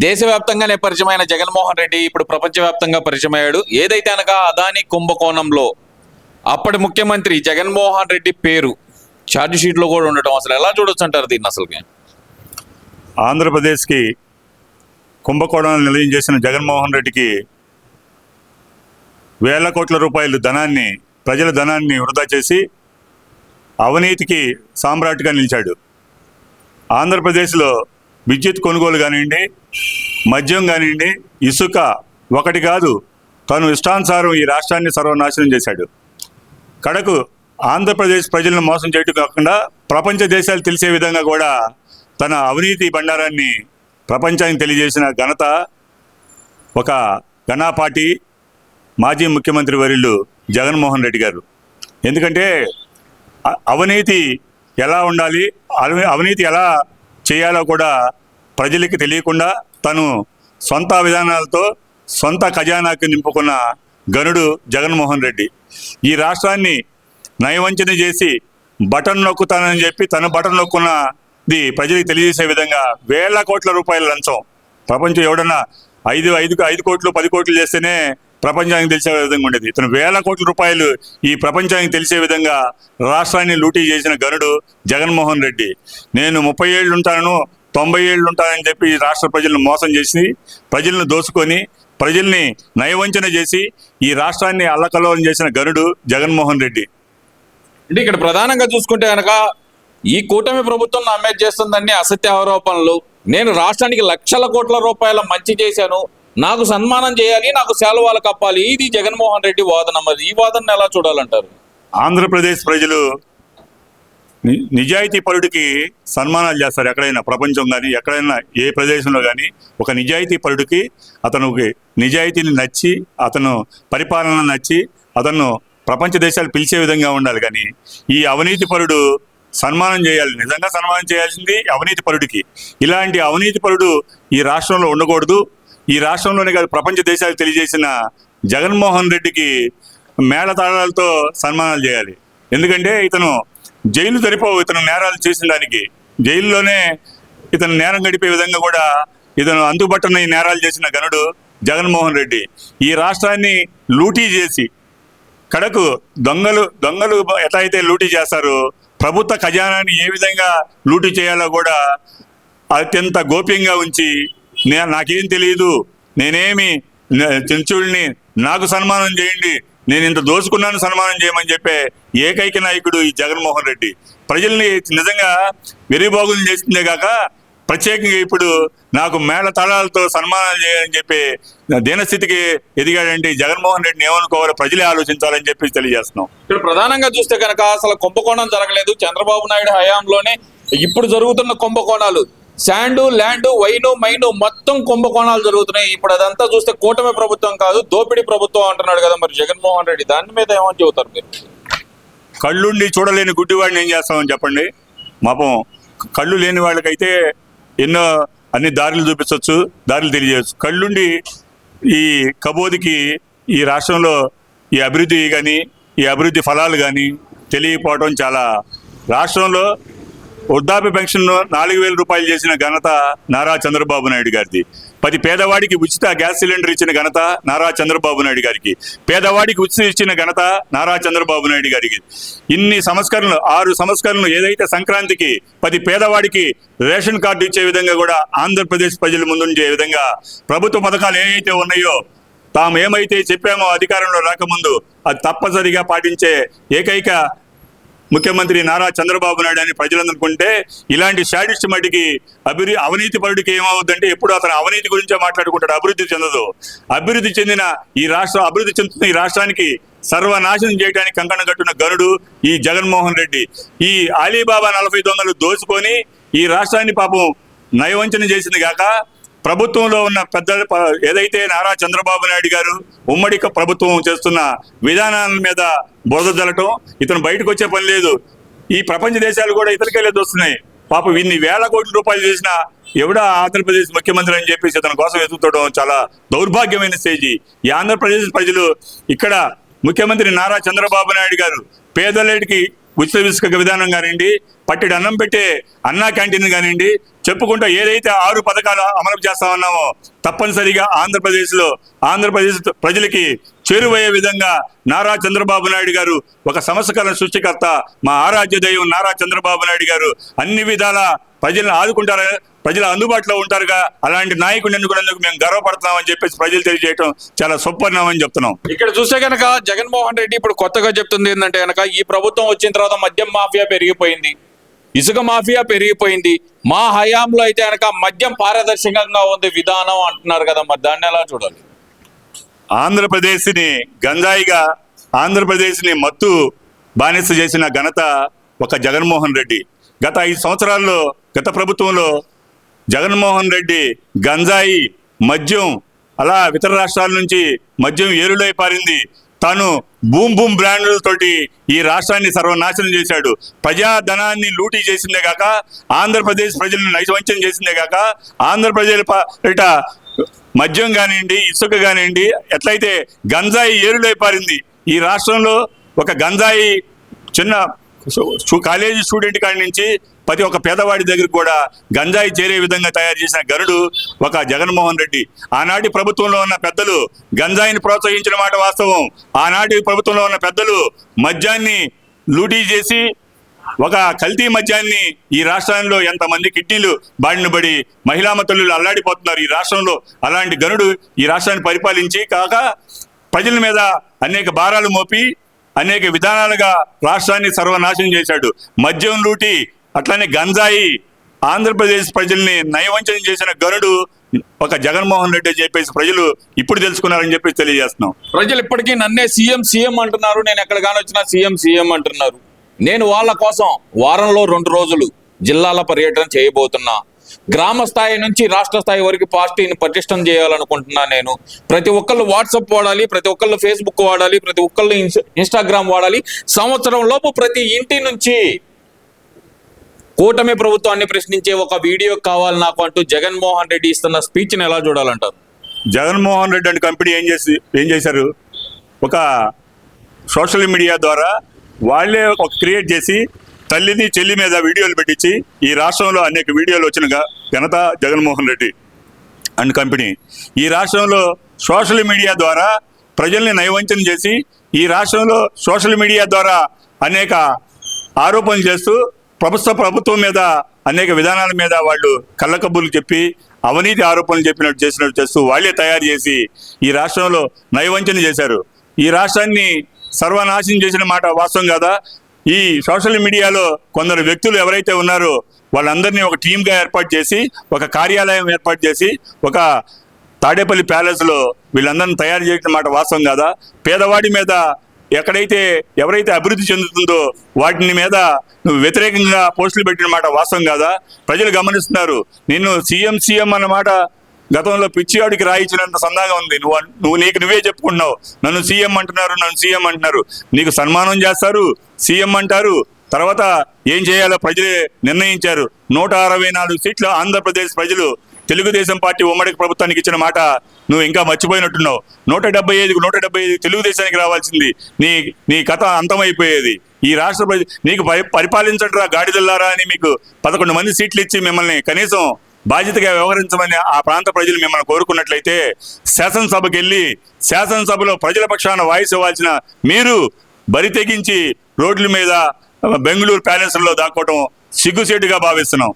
దేశవ్యాప్తంగానే పరిచయమైన జగన్మోహన్ రెడ్డి ఇప్పుడు ప్రపంచవ్యాప్తంగా పరిచయం అయ్యాడు. ఏదైతే అనగా అదానీ కుంభకోణంలో అప్పటి ముఖ్యమంత్రి జగన్మోహన్ రెడ్డి పేరు ఛార్జ్ షీట్లో కూడా ఉండటం అసలు ఎలా చూడొచ్చు అంటారు దీన్ని? అసలుకి ఆంధ్రప్రదేశ్కి కుంభకోణాలు నిలయం చేసిన జగన్మోహన్ రెడ్డికి వేల కోట్ల రూపాయలు ధనాన్ని, ప్రజల ధనాన్ని వృధా చేసి అవినీతికి సామ్రాట్గా నిలిచాడు. ఆంధ్రప్రదేశ్లో విద్యుత్ కొనుగోలు కానివ్వండి, మద్యం కానివ్వండి, ఇసుక ఒకటి కాదు, తను ఇష్టానుసారం ఈ రాష్ట్రాన్ని సర్వనాశనం చేశాడు. కడకు ఆంధ్రప్రదేశ్ ప్రజలను మోసం చేయటం కాకుండా ప్రపంచ దేశాలు తెలిసే విధంగా కూడా తన అవినీతి బండారాన్ని ప్రపంచానికి తెలియజేసిన ఘనత ఒక ఘనాపాటి మాజీ ముఖ్యమంత్రి వర్యులు జగన్మోహన్ రెడ్డి గారు. ఎందుకంటే అవినీతి ఎలా ఉండాలి, అవినీతి ఎలా చేయాలో కూడా ప్రజలకి తెలియకుండా తను సొంత విధానాలతో సొంత ఖజానాకి నింపుకున్న గనుడు జగన్మోహన్ రెడ్డి. ఈ రాష్ట్రాన్ని నయవంచన చేసి బటన్ నొక్కుతానని చెప్పి తన బటన్ నొక్కున్నది ప్రజలకు తెలియజేసే విధంగా వేల కోట్ల రూపాయల లంచం. ప్రపంచం ఎవడన్నా ఐదు కోట్లు 10 కోట్లు చేస్తేనే ప్రపంచానికి తెలిసే విధంగా ఉండేది. ఇతను వేల కోట్ల రూపాయలు ఈ ప్రపంచానికి తెలిసే విధంగా రాష్ట్రాన్ని లూటీ చేసిన గనుడు జగన్మోహన్ రెడ్డి. నేను 30 ఏళ్ళు ఉంటాను, 90 ఏళ్ళు ఉంటానని చెప్పి రాష్ట్ర ప్రజలను మోసం చేసి, ప్రజలను దోసుకొని, ప్రజల్ని నయవంచన చేసి ఈ రాష్ట్రాన్ని అల్లకల్లోలం చేసిన గనుడు జగన్మోహన్ రెడ్డి. అంటే ఇక్కడ ప్రధానంగా చూసుకుంటే కనుక ఈ కూటమి ప్రభుత్వం నా మీద చేస్తుందని అసత్య ఆరోపణలు, నేను రాష్ట్రానికి లక్షల కోట్ల రూపాయల మంచి చేశాను, నాకు సన్మానం చేయాలి, నాకు శాలువాలు కప్పాలి, ఇది జగన్మోహన్ రెడ్డి వాదన. మరి ఈ వాదనను ఎలా చూడాలంటారు? ఆంధ్రప్రదేశ్ ప్రజలు నిజాయితీ పరుడికి సన్మానాలు చేస్తారు. ఎక్కడైనా ప్రపంచం కానీ ఎక్కడైనా ఏ ప్రదేశంలో కానీ ఒక నిజాయితీ పరుడికి, అతనికి నిజాయితీని నచ్చి, అతను పరిపాలన నచ్చి, అతను ప్రపంచ దేశాలు పిలిచే విధంగా ఉండాలి. కానీ ఈ అవినీతి పరుడు సన్మానం చేయాలి, నిజంగా సన్మానం చేయాల్సింది అవినీతి పరుడికి. ఇలాంటి అవినీతి పరుడు ఈ రాష్ట్రంలో ఉండకూడదు. ఈ రాష్ట్రంలోనే కాదు ప్రపంచ దేశాలు తెలియజేసిన జగన్మోహన్ రెడ్డికి మేళతాళాలతో సన్మానాలు చేయాలి. ఎందుకంటే ఇతను జైలు సరిపోవు, ఇతను నేరాలు చేసిన దానికి. జైల్లోనే ఇతను నేరం గడిపే విధంగా కూడా ఇతను అంతుబట్టని నేరాలు చేసిన గనుడు జగన్మోహన్ రెడ్డి. ఈ రాష్ట్రాన్ని లూటీ చేసి, కడకు దొంగలు ఎట్లా అయితే లూటీ చేస్తారో, ప్రభుత్వ ఖజానాన్ని ఏ విధంగా లూటీ చేయాలో కూడా అత్యంత గోప్యంగా ఉంచి, నాకేం తెలియదు, నేనేమి చెంచుడిని, నాకు సన్మానం చేయండి, నేను ఇంత దోచుకున్నాను, సన్మానం చేయమని చెప్పే ఏకైక నాయకుడు ఈ జగన్మోహన్ రెడ్డి. ప్రజల్ని నిజంగా వెరిబాగులు చేస్తుందే కాక ప్రత్యేకంగా ఇప్పుడు నాకు మేళ తాళాలతో సన్మానం చేయాలని చెప్పి దీనస్థితికి ఎదిగాడంటే జగన్మోహన్ రెడ్డిని ఏమనుకోవాలో ప్రజలే ఆలోచించాలని చెప్పి తెలియజేస్తున్నాం. ఇక్కడ ప్రధానంగా చూస్తే కనుక అసలు కుంభకోణం జరగలేదు. చంద్రబాబు నాయుడు హయాంలోనే ఇప్పుడు జరుగుతున్న కుంభకోణాలు, శాండు, ల్యాండు, వైను, మైను మొత్తం కుంభకోణాలు జరుగుతున్నాయి. ఇప్పుడు అదంతా చూస్తే కూటమి ప్రభుత్వం కాదు, దోపిడీ ప్రభుత్వం అంటున్నాడు కదా మరి జగన్మోహన్ రెడ్డి. దాని మీద ఏమని చెబుతారు మీరు? కళ్ళుండి చూడలేని గుడ్డివాడిని ఏం చేస్తామని చెప్పండి. పాపం కళ్ళు లేని వాళ్ళకైతే ఎన్నో అన్ని దారులు చూపించవచ్చు, దారులు తెలియజేయచ్చు. కళ్ళుండి ఈ కబోదికి ఈ రాష్ట్రంలో ఈ అభివృద్ధి కానీ, ఈ అభివృద్ధి ఫలాలు కానీ తెలియకపోవడం చాలా. రాష్ట్రంలో వృద్ధాప్య పెన్షన్ 4,000 రూపాయలు చేసిన ఘనత నారా చంద్రబాబు నాయుడు గారిది. ప్రతి పేదవాడికి ఉచిత గ్యాస్ సిలిండర్ ఇచ్చిన ఘనత నారా చంద్రబాబు నాయుడు గారికి. పేదవాడికి ఉచిత ఇచ్చిన ఘనత నారా చంద్రబాబు నాయుడు గారికి. ఇన్ని సంస్కరణలు, 6 సంస్కరణలు ఏదైతే సంక్రాంతికి ప్రతి పేదవాడికి రేషన్ కార్డు ఇచ్చే విధంగా కూడా ఆంధ్రప్రదేశ్ ప్రజల ముందుంచే విధంగా ప్రభుత్వ పథకాలు ఏవైతే ఉన్నాయో, తాము ఏమైతే చెప్పామో అధికారంలో రాకముందు అది తప్పనిసరిగా పాటించే ఏకైక ముఖ్యమంత్రి నారా చంద్రబాబు నాయుడు అని ప్రజలు అనుకుంటే, ఇలాంటి శాడిస్ట్ మట్టికి అవినీతి పరుడికి ఏమవుద్దంటే ఎప్పుడు అతను అవినీతి గురించే మాట్లాడుకుంటాడు, అభివృద్ధి చెందదు. అభివృద్ధి చెందిన ఈ రాష్ట్రం, అభివృద్ధి చెందుతున్న ఈ రాష్ట్రానికి సర్వనాశనం చేయడానికి కంకణం కట్టున్న గనుడు ఈ జగన్మోహన్ రెడ్డి. ఈ అలీబాబా 40 దొంగలు దోచుకొని ఈ రాష్ట్రాన్ని పాపం నయవంచన చేసింది కాక, ప్రభుత్వంలో ఉన్న పెద్ద ఏదైతే నారా చంద్రబాబు నాయుడు గారు ఉమ్మడి ప్రభుత్వం చేస్తున్న విధానాల మీద బురద జల్లటం, ఇతను బయటకు వచ్చే పని లేదు. ఈ ప్రపంచ దేశాలు కూడా ఇతనికెళ్ళే వస్తున్నాయి. పాపం ఇన్ని వేల కోట్ల రూపాయలు చేసిన ఎవడా ఆంధ్రప్రదేశ్ ముఖ్యమంత్రి అని చెప్పేసి ఇతని కోసం ఎదుగుతాడం చాలా దౌర్భాగ్యమైన స్టేజ్. ఈ ఆంధ్రప్రదేశ్ ప్రజలు ఇక్కడ ముఖ్యమంత్రి నారా చంద్రబాబు నాయుడు గారు ఉచిత ఇసుక విధానం కానివ్వండి, పట్టెడు అన్నం పెట్టే అన్నా క్యాంటీన్ కానివ్వండి, చెప్పుకుంటూ ఏదైతే 6 పథకాలు అమలు చేస్తామన్నామో తప్పనిసరిగా ఆంధ్రప్రదేశ్ ప్రజలకి చేరువయ్యే విధంగా నారా చంద్రబాబు నాయుడు గారు ఒక సంస్కరణ సృష్టికర్త, మా ఆరాధ్య దైవం నారా చంద్రబాబు నాయుడు గారు అన్ని విధాల ప్రజలను ఆదుకుంటారు, ప్రజల అందుబాటులో ఉంటారుగా. అలాంటి నాయకుడిని ఎన్నుకున్నందుకు మేము గర్వపడుతున్నామని చెప్పేసి ప్రజలు తెలియజేయడం చాలా సుపరిణామని చెప్తున్నాం. ఇక్కడ చూస్తే కనుక జగన్మోహన్ రెడ్డి ఇప్పుడు కొత్తగా చెప్తుంది ఏంటంటే కనుక ఈ ప్రభుత్వం వచ్చిన తర్వాత మద్యం మాఫియా పెరిగిపోయింది, ఇసుక మాఫియా పెరిగిపోయింది, మా హయాంలో అయితే కనుక మద్యం పారదర్శకంగా ఉంది విధానం అంటున్నారు కదా, మరి దాన్ని ఎలా చూడాలి? ఆంధ్రప్రదేశ్ని గంజాయిగా, ఆంధ్రప్రదేశ్ని మత్తు బానిస చేసిన ఘనత ఒక జగన్మోహన్ రెడ్డి. గత 5 సంవత్సరాల్లో గత ప్రభుత్వంలో జగన్మోహన్ రెడ్డి గంజాయి, మద్యం అలా ఇతర రాష్ట్రాల నుంచి మద్యం ఏరులై పారింది. తాను బూమ్ బ్రాండ్లతోటి ఈ రాష్ట్రాన్ని సర్వనాశనం చేశాడు. ప్రజాధనాన్ని లూటీ చేసిందే కాక, ఆంధ్రప్రదేశ్ ప్రజలను నైవంచన చేసిందే కాక, ఆంధ్రప్రదేశ్ మద్యం కానివ్వండి, ఇసుక కానివ్వండి, ఎట్లయితే గంజాయి ఏరులై పారింది. ఈ రాష్ట్రంలో ఒక గంజాయి చిన్న కాలేజీ స్టూడెంట్ కాడి నుంచి ప్రతి ఒక్క పేదవాడి దగ్గర కూడా గంజాయి చేరే విధంగా తయారు చేసిన గరుడు ఒక జగన్మోహన్ రెడ్డి. ఆనాటి ప్రభుత్వంలో ఉన్న పెద్దలు గంజాయిని ప్రోత్సహించిన మాట వాస్తవం. ఆనాటి ప్రభుత్వంలో ఉన్న పెద్దలు మద్యాన్ని లూటీ చేసి ఒక కల్తీ మద్యాన్ని ఈ రాష్ట్రంలో ఎంతమంది కిడ్నీలు బాడిన పడి మహిళా తల్లులు అల్లాడిపోతున్నారు ఈ రాష్ట్రంలో. అలాంటి గనుడు ఈ రాష్ట్రాన్ని పరిపాలించి కాక ప్రజల మీద అనేక భారాలు మోపి అనేక విధానాలుగా రాష్ట్రాన్ని సర్వనాశనం చేశాడు. మద్యం లూటి అట్లానే గంజాయి ఆంధ్రప్రదేశ్ ప్రజల్ని నయవంచన చేసిన గనుడు ఒక జగన్మోహన్ రెడ్డి అని చెప్పేసి ప్రజలు ఇప్పుడు తెలుసుకున్నారని చెప్పేసి తెలియజేస్తున్నాం. ప్రజలు ఇప్పటికీ నన్నే సీఎం అంటున్నారు, నేను ఎక్కడ కానొచ్చినా సీఎం అంటున్నారు. నేను వాళ్ళ కోసం వారంలో 2 రోజులు జిల్లాల పర్యటన చేయబోతున్నా. గ్రామ స్థాయి నుంచి రాష్ట్ర స్థాయి వరకు పార్టీని పటిష్టం చేయాలనుకుంటున్నా. నేను ప్రతి ఒక్కళ్ళు వాట్సాప్ వాడాలి, ప్రతి ఒక్కళ్ళు ఫేస్బుక్ వాడాలి, ప్రతి ఒక్కళ్ళు ఇన్స్టాగ్రామ్ వాడాలి. సంవత్సరం లోపు ప్రతి ఇంటి నుంచి కూటమి ప్రభుత్వాన్ని ప్రశ్నించే ఒక వీడియో కావాలి నాకు అంటూ జగన్మోహన్ రెడ్డి ఇస్తున్న స్పీచ్ని ఎలా చూడాలంటారు? జగన్మోహన్ రెడ్డి అండ్ కంపెనీ ఏం చేశారు? ఒక సోషల్ మీడియా ద్వారా వాళ్ళే ఒక క్రియేట్ చేసి తల్లిని చెల్లి మీద వీడియోలు పెట్టించి ఈ రాష్ట్రంలో అనేక వీడియోలు వచ్చిన ఘనత జగన్మోహన్ రెడ్డి అండ్ కంపెనీ. ఈ రాష్ట్రంలో సోషల్ మీడియా ద్వారా ప్రజల్ని నయవంచన చేసి ఈ రాష్ట్రంలో సోషల్ మీడియా ద్వారా అనేక ఆరోపణలు చేస్తూ ప్రభుత్వం మీద అనేక విధానాల మీద వాళ్ళు కళ్ళకబ్బులు చెప్పి అవినీతి ఆరోపణలు చేసినట్టు చేస్తూ వాళ్ళే తయారు చేసి ఈ రాష్ట్రంలో నయవంచన చేశారు. ఈ రాష్ట్రాన్ని సర్వనాశనం చేసిన మాట వాస్తవం కదా. ఈ సోషల్ మీడియాలో కొందరు వ్యక్తులు ఎవరైతే ఉన్నారో వాళ్ళందరినీ ఒక టీమ్గా ఏర్పాటు చేసి ఒక కార్యాలయం ఏర్పాటు చేసి ఒక తాడేపల్లి ప్యాలెస్లో వీళ్ళందరినీ తయారు చేసిన మాట వాస్తవం కదా. పేదవాడి మీద ఎవరైతే అభివృద్ధి చెందుతుందో వాటిని మీద నువ్వు వ్యతిరేకంగా పోస్టులు పెట్టిన మాట వాస్తవం కదా. ప్రజలు గమనిస్తున్నారు. నిన్ను సీఎం అన్నమాట గతంలో పిచ్చివాడికి రాయించినంత సందాగా ఉంది. నువ్వే చెప్పుకుంటున్నావు, నన్ను సీఎం అంటున్నారు. నీకు సన్మానం చేస్తారు, సీఎం అంటారు. తర్వాత ఏం చేయాలో ప్రజలే నిర్ణయించారు. 164 సీట్లు ఆంధ్రప్రదేశ్ ప్రజలు తెలుగుదేశం పార్టీ ఉమ్మడి ప్రభుత్వానికి ఇచ్చిన మాట నువ్వు ఇంకా మర్చిపోయినట్టున్నావు. 175కు 175 తెలుగుదేశానికి రావాల్సింది. నీ కథ అంతమైపోయేది. ఈ రాష్ట్ర నీకు పరిపాలించట్రా గాడిదల్లారా అని మీకు 11 మంది సీట్లు ఇచ్చి మిమ్మల్ని కనీసం బాధ్యతగా వ్యవహరించమని ఆ ప్రాంత ప్రజలు మిమ్మల్ని కోరుకున్నట్లయితే శాసనసభకి వెళ్ళి శాసనసభలో ప్రజల పక్షాన వాయిస్ ఇవ్వాల్సిన మీరు బరి తెగించి రోడ్ల మీద బెంగళూరు ప్యాలెస్లో దాక్కోవటం సిగ్గుసేటుగా భావిస్తున్నాం.